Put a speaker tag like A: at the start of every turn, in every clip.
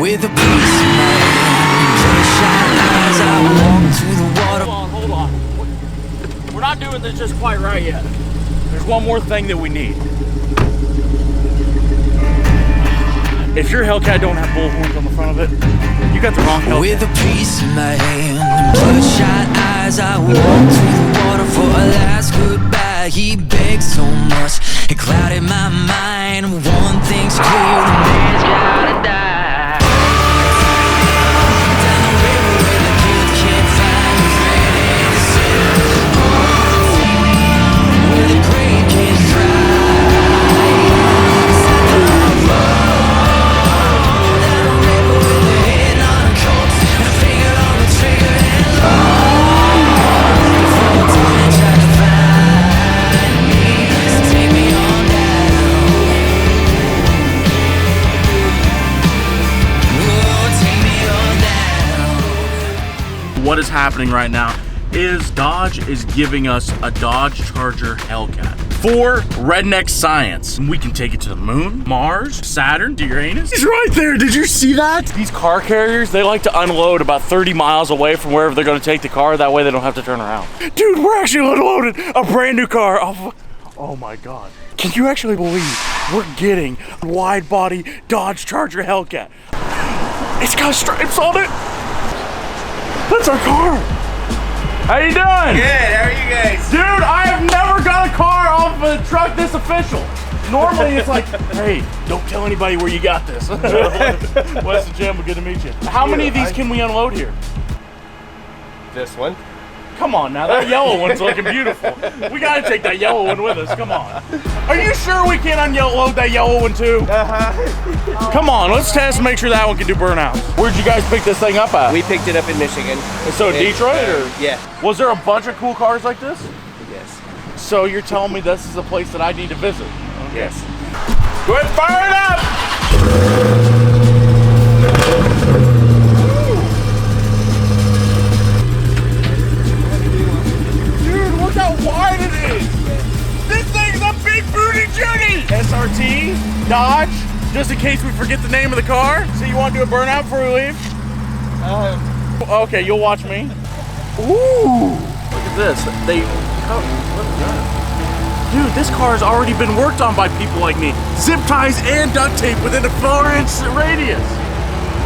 A: with a piece of my hand. Bloodshot eyes, I walk to the water.
B: Hold on. We're not doing this just quite right yet. There's one more thing that we need. If your Hellcat don't have bullhorns on the front of it, you got the wrong Hellcat.
A: With a piece in my hand and bloodshot eyes, I walk to the water for a last goodbye. He begged so much, it clouded my mind. One thing's clear, the man's gotta die. Down the river where the kids can't find a friend and a sinner. Where the grave can't dry.
B: What is happening right now is Dodge is giving us a Dodge Charger Hellcat for redneck science. We can take it to the moon, Mars, Saturn, Uranus. He's right there. Did you see that? These car carriers, they like to unload about 30 miles away from wherever they're going to take the car. That way they don't have to turn around. Dude, we're actually unloading a brand new car off. Oh my God. Can you actually believe we're getting a wide body Dodge Charger Hellcat? It's got stripes on it. That's our car. How you doing?
C: Good, how are you guys?
B: Dude, I have never got a car off of a truck this official. Normally it's like, hey, don't tell anybody where you got this. Wes and Jim, good to meet you. How many of these can we unload here?
C: This one.
B: Come on now, that yellow one's looking beautiful. We gotta take that yellow one with us, come on. Are you sure we can't unload that yellow one too?
C: Uh-huh.
B: Come on, let's test and make sure that one can do burnouts. Where'd you guys pick this thing up at?
C: We picked it up in Michigan.
B: So Detroit or?
C: Yeah.
B: Was there a bunch of cool cars like this?
C: Yes.
B: So you're telling me this is a place that I need to visit? Okay.
C: Yes.
B: Go ahead and fire it up! Dude, look how wide it is! This thing's a big booty Judy! SRT, Dodge, just in case we forget the name of the car. So you want to do a burnout before we leave? Okay, you'll watch me. Ooh! Look at this. Dude, this car has already been worked on by people like me. Zip ties and duct tape within a 4-inch radius.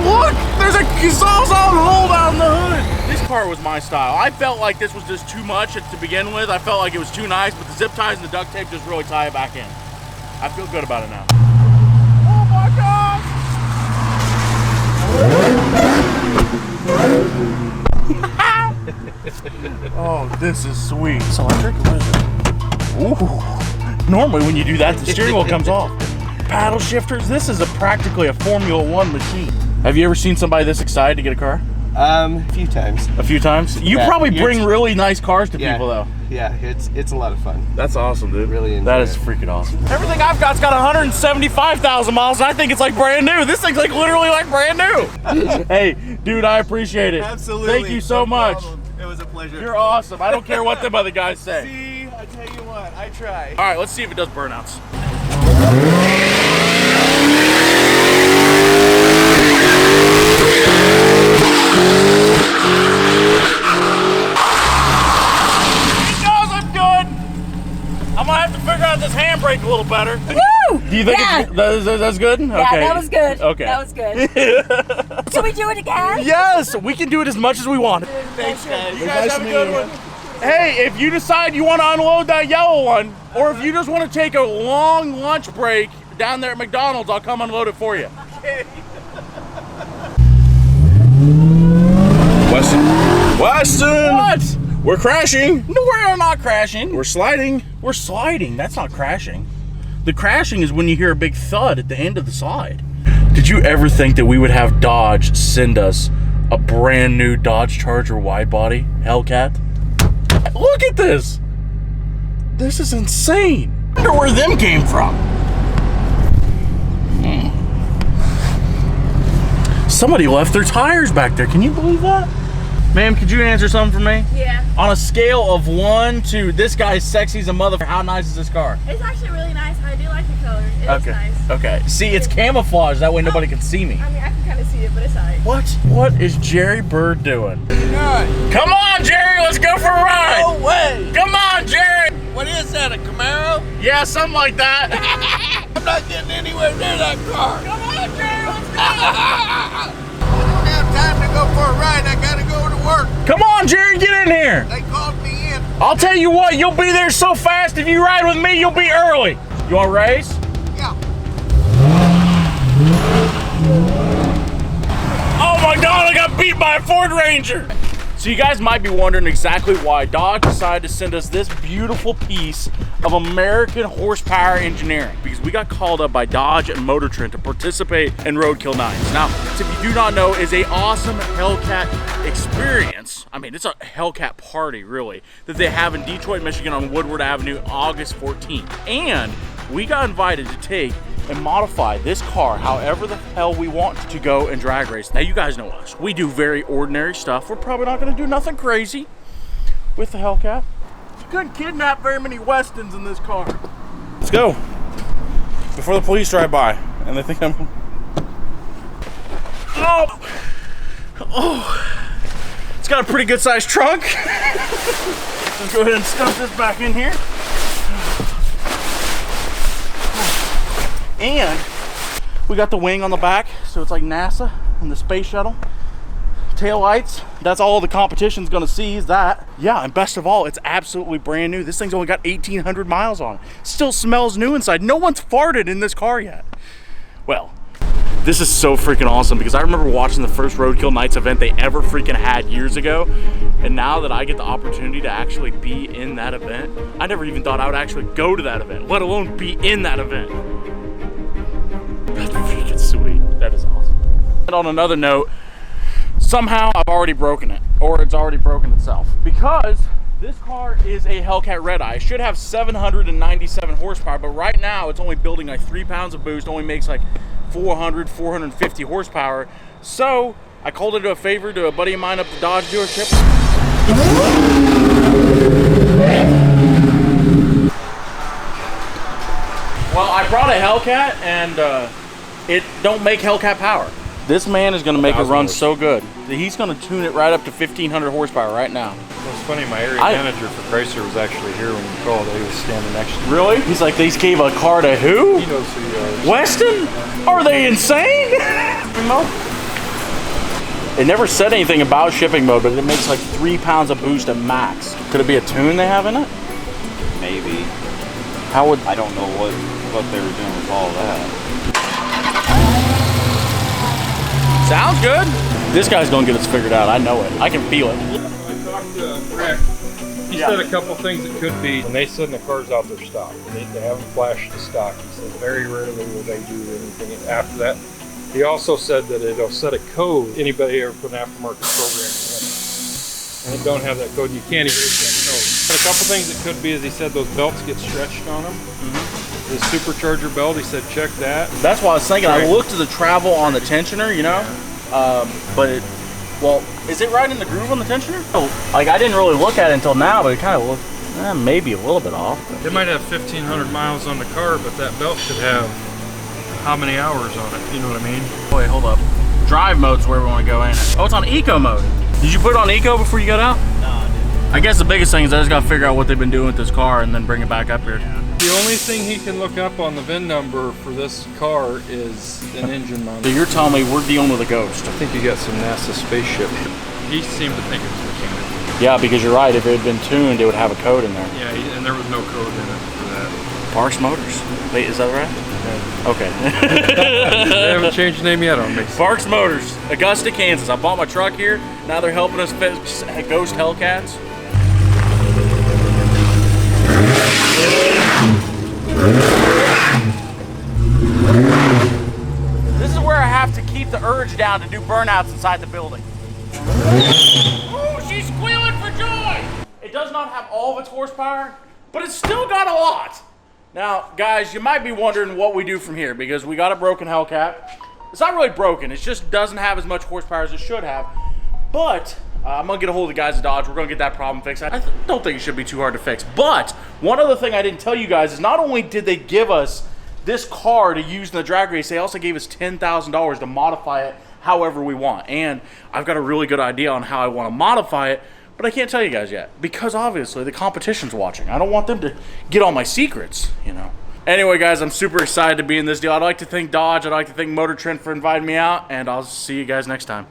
B: Look, there's a Sawzall hole down the hood. This car was my style. I felt like this was just too much to begin with. I felt like it was too nice, but the zip ties and the duct tape just really tie it back in. I feel good about it now. Oh my God! Oh, this is sweet. It's electric? What is it? Ooh. Normally when you do that, the steering wheel comes off. Paddle shifters. This is practically a Formula One machine. Have you ever seen somebody this excited to get a car?
C: A few times.
B: A few times? You probably bring really nice cars to people though.
C: Yeah, it's a lot of fun.
B: That's awesome, dude.
C: Really enjoy
B: That is
C: it.
B: freaking awesome. Everything I've got's got 175,000 miles, and I think it's like brand new. This thing's like literally like brand new. Hey, dude, I appreciate it.
C: Absolutely.
B: Thank you so much.
C: It was a pleasure.
B: You're awesome. I don't care what them other guys say.
C: See, I tell you what, I try.
B: All right, let's see if it does burnouts. It does, I'm good. I'm gonna have to figure out this handbrake a little better.
D: Woo!
B: Do you think that's good?
D: Yeah,
B: Okay.
D: that was good.
B: Okay.
D: That was good. Should we do it again?
B: Yes, we can do it as much as we want.
C: Thanks, guys.
B: You guys have a good one. Hey, if you decide you want to unload that yellow one, or if you just want to take a long lunch break down there at McDonald's, I'll come unload it for you. Weston! What? We're crashing. No, we're not crashing. We're sliding. We're sliding. That's not crashing. The crashing is when you hear a big thud at the end of the slide. Did you ever think that we would have Dodge send us a brand new Dodge Charger wide body Hellcat? Look at this. This is insane. I wonder where them came from. Somebody left their tires back there. Can you believe that? Ma'am, could you answer something for me?
D: Yeah.
B: On a scale of 1 to this guy's sexy as a mother, how nice is this car?
D: It's actually really nice. I do like the color.
B: Okay.
D: nice.
B: Okay. See, it's camouflage. That way nobody can see me.
D: I mean, I can kind of see it, but it's alright.
B: What is Jerry Bird doing? Come on, Jerry. Let's go for a ride.
C: No way!
B: Come on, Jerry.
C: What is that, a Camaro?
B: Yeah, something like that.
C: I'm not getting anywhere near that car.
B: Come on, Jerry. Let's go.
C: I don't have time to go for a ride. I gotta go to work.
B: Come on, Jerry. Get in here.
C: They called me in.
B: I'll tell you what. You'll be there so fast. If you ride with me, you'll be early. You want to race?
C: Yeah.
B: Oh my God, I got beat by a Ford Ranger. So you guys might be wondering exactly why Dodge decided to send us this beautiful piece of American horsepower engineering. Because we got called up by Dodge and Motor Trend to participate in Roadkill Nights. Now, if you do not know, is a awesome Hellcat experience. I mean, it's a Hellcat party, really, that they have in Detroit, Michigan on Woodward Avenue, August 14th. And we got invited to take and modify this car however the hell we want to go and drag race. Now, you guys know us. We do very ordinary stuff. We're probably not going to do nothing crazy with the Hellcat. You couldn't kidnap very many Westons in this car. Let's go before the police drive by and they think I'm... Oh, it's got a pretty good sized trunk. Let's go ahead and stuff this back in here. And we got the wing on the back, so it's like NASA and the space shuttle. Tail lights, that's all the competition's gonna see is that. Yeah, and best of all, it's absolutely brand new. This thing's only got 1,800 miles on it. Still smells new inside. No one's farted in this car yet. Well, this is so freaking awesome because I remember watching the first Roadkill Nights event they ever freaking had years ago. And now that I get the opportunity to actually be in that event, I never even thought I would actually go to that event, let alone be in that event. That's freaking sweet. That is awesome. And on another note, somehow I've already broken it, or it's already broken itself, because this car is a Hellcat Red Eye. It should have 797 horsepower, but right now it's only building like 3 pounds of boost, only makes like 450 horsepower. So I called it a favor to a buddy of mine up the Dodge dealership. Well, I brought a Hellcat and it don't make Hellcat power. This man is gonna make it run so good. He's gonna tune it right up to 1,500 horsepower right now.
E: Well, it's funny, my area manager for Chrysler was actually here when you called. He was standing next to me.
B: Really? He's like, they gave a car to who?
E: He knows who you are.
B: Weston? Are they insane? It never said anything about shipping mode, but it makes like 3 pounds of boost at max. Could it be a tune they have in it?
F: Maybe.
B: How would...
F: I don't know what they were doing with all that.
B: Sounds good. This guy's gonna get us figured out. I know it. I can feel it.
E: I talked to Rick. He said a couple things it could be. When they send the cars out their stock, they haven't flashed the stock. He said very rarely will they do anything after that. He also said that it'll set a code. Anybody ever put an aftermarket program in it, and it don't have that code, you can't erase that code. But a couple things it could be is he said those belts get stretched on them. The supercharger belt, he said check that.
B: That's what I was thinking. I looked at the travel on the tensioner, you know, but it, well, is it right in the groove on the tensioner? Oh, like I didn't really look at it until now, but it kind of looked maybe a little bit off.
E: It might have 1,500 miles on the car, but that belt should have how many hours on it? You know what I mean?
B: Wait, hold up. Drive mode's where we want to go in. Oh, it's on eco mode. Did you put it on eco before you got out?
F: No, I didn't.
B: I guess the biggest thing is I just got to figure out what they've been doing with this car and then bring it back up here.
F: Yeah.
E: The only thing he can look up on the VIN number for this car is an engine mount.
B: So you're telling me we're dealing with a ghost?
E: I think you got some NASA spaceship. He seemed to think it was mechanical.
B: Yeah, because you're right. If it had been tuned, it would have a code in there.
E: Yeah, and there was no code in it for that.
B: Parks Motors. Wait, is that right?
E: Yeah.
B: Okay.
E: They haven't changed the name yet on me.
B: Parks Motors, Augusta, Kansas. I bought my truck here. Now they're helping us fix ghost Hellcats. This is where I have to keep the urge down to do burnouts inside the building. Oh, she's squealing for joy! It does not have all of its horsepower, but it's still got a lot. Now, guys, you might be wondering what we do from here because we got a broken Hellcat. It's not really broken, it just doesn't have as much horsepower as it should have. But I'm gonna get a hold of the guys at Dodge. We're gonna get that problem fixed. I don't think it should be too hard to fix. But one other thing I didn't tell you guys is not only did they give us this car to use in the drag race. They also gave us $10,000 to modify it however we want. And I've got a really good idea on how I want to modify it, but I can't tell you guys yet because obviously the competition's watching. I don't want them to get all my secrets, you know. Anyway, guys, I'm super excited to be in this deal. I'd like to thank Dodge. I'd like to thank Motor Trend for inviting me out, and I'll see you guys next time.